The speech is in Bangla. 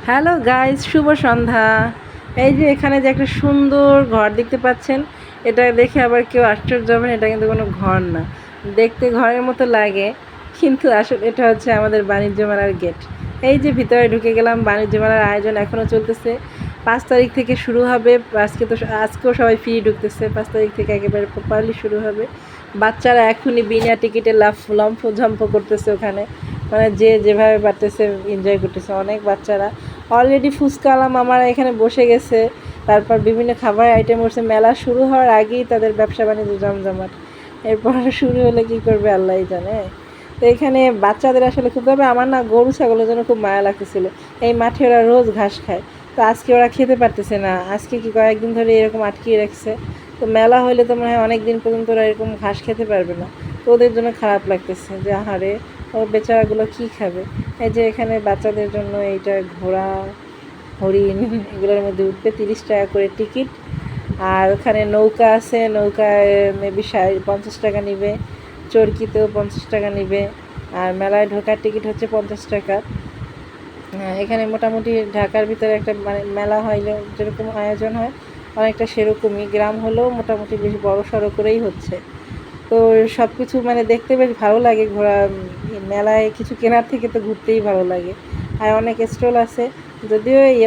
হ্যালো গাইস, শুভ সন্ধ্যা। এই যে এখানে যে একটা সুন্দর ঘর দেখতে পাচ্ছেন, এটা দেখে আবার কেউ আশ্চর্য হবেন, এটা কিন্তু কোনো ঘর না। দেখতে ঘরের মতো লাগে, কিন্তু আসলে এটা হচ্ছে আমাদের বাণিজ্য মেলার গেট। এই যে ভিতরে ঢুকে গেলাম। বাণিজ্য মেলার আয়োজন এখনও চলতেছে। 5 তারিখ থেকে শুরু হবে। আজকেও সবাই ফ্রি ঢুকতেছে। 5 তারিখ থেকে একেবারে প্রপারলি শুরু হবে। বাচ্চারা এখনই বিনা টিকিটে লম্ফ করতেছে ওখানে, মানে যে যেভাবে পারতেছে এনজয় করতেছে। অনেক বাচ্চারা অলরেডি ফুচকাওয়ালা মামারা এখানে বসে গেছে। তারপর বিভিন্ন খাবার আইটেম উঠছে। মেলা শুরু হওয়ার আগেই তাদের ব্যবসা বাণিজ্য জমজমাট। এরপর শুরু হলে কী করবে আল্লাহই জানে। তো এখানে বাচ্চাদের আসলে খুব, তবে আমার না গরু ছাগলের জন্য খুব মায়া লাগতেছিল। এই মাঠে ওরা রোজ ঘাস খায়, তো আজকে ওরা খেতে পারতেছে না। আজকে কি কয়েকদিন ধরে এরকম আটকিয়ে রাখছে। তো মেলা হইলে তো মনে হয় অনেক দিন পর্যন্ত ওরা এরকম ঘাস খেতে পারবে না। তো ওদের জন্য খারাপ লাগতেছে যে আহারে, ও বেচারাগুলো কী খাবে। এই যে এখানে বাচ্চাদের জন্য এইটা ঘোড়া, হরিণ, এগুলোর মধ্যে উঠবে 30 টাকা করে টিকিট। আর ওখানে নৌকা আছে, নৌকায় মেবি 50 টাকা নিবে। চরকিতেও 50 টাকা নিবে। আর মেলায় ঢোকার টিকিট হচ্ছে 50 টাকা। এখানে মোটামুটি ঢাকার ভিতরে একটা মানে মেলা হইলে যেরকম আয়োজন হয় অনেকটা সেরকমই। গ্রাম হলেও মোটামুটি বেশ বড় সড়ো করেই হচ্ছে। তো সব কিছু মানে দেখতে বেশ ভালো লাগে। মেলায় কিছু কেনার থেকে তো ঘুরতেই ভালো লাগে। আর অনেক স্টল আছে, যদিও